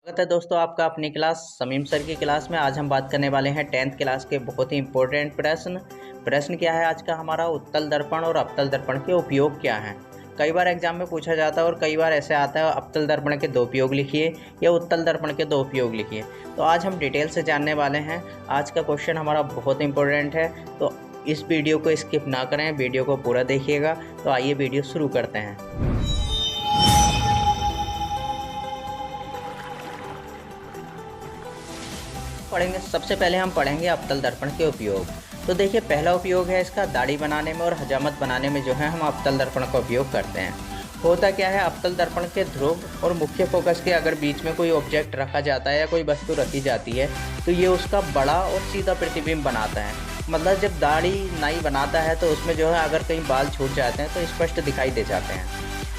स्वागत है दोस्तों आपका अपनी क्लास समीम सर की क्लास में। आज हम बात करने वाले हैं 10th क्लास के बहुत ही इंपॉर्टेंट प्रश्न क्या है आज का हमारा, उत्तल दर्पण और अवतल दर्पण के उपयोग क्या हैं। कई बार एग्जाम में पूछा जाता है और कई बार ऐसे आता है अवतल दर्पण के 2 उपयोग लिखिए या उत्तल दर्पण के 2 उपयोग लिखिए। तो आज हम डिटेल से जानने वाले हैं। आज का क्वेश्चन हमारा बहुत इंपॉर्टेंट है, तो इस वीडियो को स्किप ना करें, वीडियो को पूरा देखिएगा। तो आइए वीडियो शुरू करते हैं। सबसे पहले हम पढ़ेंगे अवतल दर्पण के उपयोग। तो देखिए, पहला उपयोग है इसका दाढ़ी बनाने में और हजामत बनाने में जो है हम अवतल दर्पण का उपयोग करते हैं। होता क्या है, अवतल दर्पण के ध्रुव और मुख्य फोकस के अगर बीच में कोई ऑब्जेक्ट रखा जाता है या कोई वस्तु रखी जाती है तो ये उसका बड़ा और सीधा प्रतिबिंब बनाता है। मतलब जब दाढ़ी नाई बनाता है तो उसमें जो है अगर कहीं बाल छूट जाते हैं तो स्पष्ट दिखाई दे जाते हैं।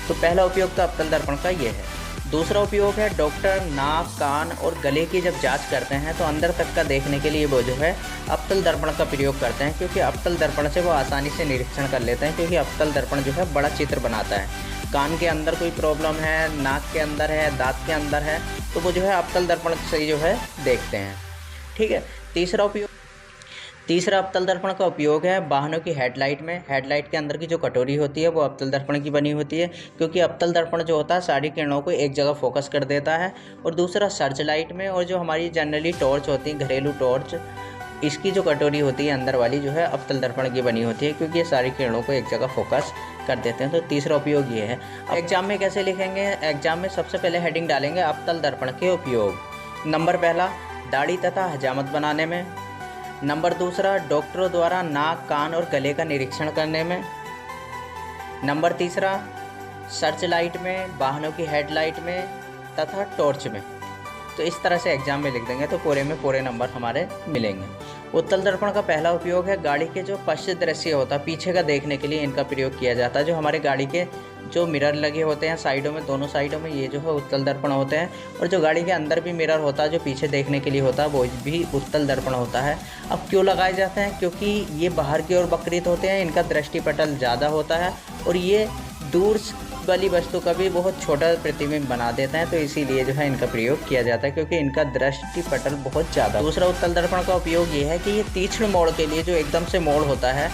तो पहला उपयोग तो अवतल दर्पण का ये है। दूसरा उपयोग है डॉक्टर नाक, कान और गले की जब जांच करते हैं तो अंदर तक का देखने के लिए वो जो है अवतल दर्पण का प्रयोग करते हैं, क्योंकि अवतल दर्पण से वो आसानी से निरीक्षण कर लेते हैं, क्योंकि अवतल दर्पण जो है बड़ा चित्र बनाता है। कान के अंदर कोई प्रॉब्लम है, नाक के अंदर है, दांत के अंदर है, तो वो जो है अवतल दर्पण से जो है देखते हैं। ठीक है। तीसरा अवतल दर्पण का उपयोग है वाहनों की हेडलाइट में। हेडलाइट के अंदर की जो कटोरी होती है वो अवतल दर्पण की बनी होती है, क्योंकि अवतल दर्पण जो होता है सारी किरणों को एक जगह फोकस कर देता है। और दूसरा सर्च लाइट में, और जो हमारी जनरली टॉर्च होती है, घरेलू टॉर्च, इसकी जो कटोरी होती है अंदर वाली जो है अवतल दर्पण की बनी होती है, क्योंकि ये सारी किरणों को एक जगह फोकस कर देते हैं। तो तीसरा उपयोग ये है। एग्जाम में कैसे लिखेंगे, एग्जाम में सबसे पहले हेडिंग डालेंगे अवतल दर्पण के उपयोग। नंबर पहला, दाढ़ी तथा हजामत बनाने में। नंबर दूसरा, डॉक्टरों द्वारा नाक, कान और गले का निरीक्षण करने में। नंबर तीसरा, सर्च लाइट में, वाहनों की हेडलाइट में तथा टॉर्च में। तो इस तरह से एग्जाम में लिख देंगे तो पूरे में पूरे नंबर हमारे मिलेंगे। उत्तल दर्पण का पहला उपयोग है गाड़ी के जो पश्चिम दृश्य होता है, पीछे का देखने के लिए इनका प्रयोग किया जाता है। जो हमारे गाड़ी के जो मिरर लगे होते हैं साइडों में, दोनों साइडों में, ये जो है उत्तल दर्पण होते हैं। और जो गाड़ी के अंदर भी मिरर होता है जो पीछे देखने के लिए होता है वो भी उत्तल दर्पण होता है। अब क्यों लगाए जाते हैं, क्योंकि ये बाहर की ओर वक्रित होते हैं, इनका दृष्टिपटल ज़्यादा होता है और ये दूर वाली वस्तु का भी बहुत छोटा प्रतिबिंब बना देते हैं, तो इसीलिए जो है इनका प्रयोग किया जाता है, क्योंकि इनका दृष्टिपटल बहुत ज़्यादा। दूसरा उत्तल दर्पण का उपयोग ये है कि ये तीक्ष्ण मोड़ के लिए, जो एकदम से मोड़ होता है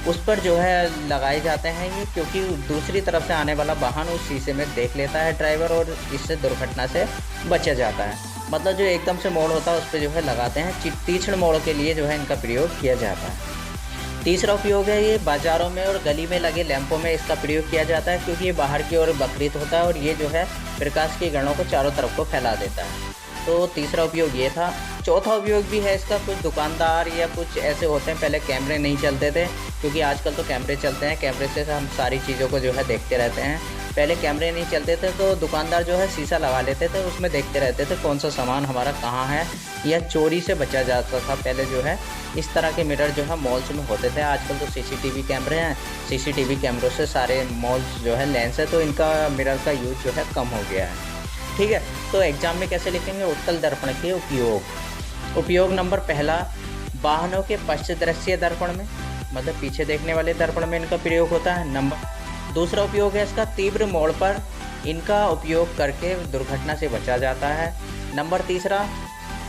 उस पर जो है लगाए जाते हैं ये, क्योंकि दूसरी तरफ से आने वाला वाहन उस शीशे में देख लेता है ड्राइवर और इससे दुर्घटना से बचा जाता है। मतलब जो एकदम से मोड़ होता है उस पर जो है लगाते हैं। तीक्ष्ण मोड़ के लिए जो है इनका प्रयोग किया जाता है। तीसरा उपयोग है ये बाज़ारों में और गली में लगे लैंपों में इसका प्रयोग किया जाता है, क्योंकि ये बाहर की ओर वक्रित होता है और ये जो है प्रकाश की किरणों को चारों तरफ को फैला देता है। तो तीसरा उपयोग ये था। चौथा उपयोग भी है इसका। कुछ दुकानदार या कुछ ऐसे होते हैं, पहले कैमरे नहीं चलते थे, क्योंकि आजकल तो कैमरे चलते हैं, कैमरे से हम सारी चीज़ों को जो है देखते रहते हैं। पहले कैमरे नहीं चलते थे तो दुकानदार जो है शीशा लगा लेते थे, उसमें देखते रहते थे कौन सा सामान हमारा कहाँ है, या चोरी से बचा जाता था पहले जो है। इस तरह के मिरर जो है मॉल्स में होते थे। आजकल तो सीसीटीवी कैमरे हैं, सीसीटीवी कैमरों से सारे मॉल्स जो है लेंस है, तो इनका मिरर का यूज जो है कम हो गया है। ठीक है। तो एग्जाम में कैसे लिखेंगे, उत्तल दर्पण के उपयोग। उपयोग नंबर पहला, वाहनों के पश्चिम दृश्य दर्पण में, मतलब पीछे देखने वाले दर्पण में इनका प्रयोग होता है। दूसरा उपयोग है इसका तीव्र मोड़ पर इनका उपयोग करके दुर्घटना से बचा जाता है। नंबर तीसरा,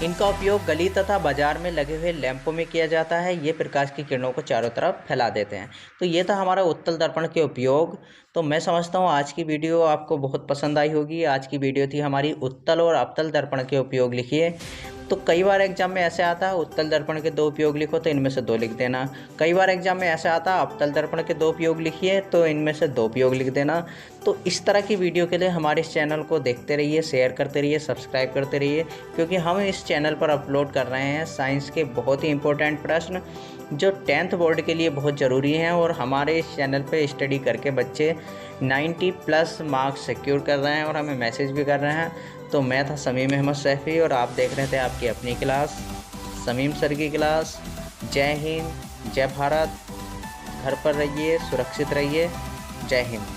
इनका उपयोग गली तथा बाजार में लगे हुए लैंपों में किया जाता है, ये प्रकाश की किरणों को चारों तरफ फैला देते हैं। तो ये था हमारा उत्तल दर्पण के उपयोग। तो मैं समझता हूँ आज की वीडियो आपको बहुत पसंद आई होगी। आज की वीडियो थी हमारी उत्तल और अवतल दर्पण के उपयोग लिखिए। तो कई बार एग्जाम में ऐसे आता है उत्तल दर्पण के 2 उपयोग लिखो तो इनमें से 2 लिख देना। कई बार एग्जाम में ऐसा आता है अवतल दर्पण के 2 उपयोग लिखिए तो इनमें से 2 उपयोग लिख देना। तो इस तरह की वीडियो के लिए हमारे इस चैनल को देखते रहिए, शेयर करते रहिए, सब्सक्राइब करते रहिए, क्योंकि हम इस चैनल पर अपलोड कर रहे हैं साइंस के बहुत ही इंपॉर्टेंट प्रश्न जो 10th बोर्ड के लिए बहुत ज़रूरी हैं। और हमारे इस चैनल पे स्टडी करके बच्चे 90+ मार्क्स सिक्योर कर रहे हैं और हमें मैसेज भी कर रहे हैं। तो मैं था समीम अहमद सैफ़ी और आप देख रहे थे आपकी अपनी क्लास समीम सर की क्लास। जय हिंद, जय भारत। घर पर रहिए, सुरक्षित रहिए। जय हिंद।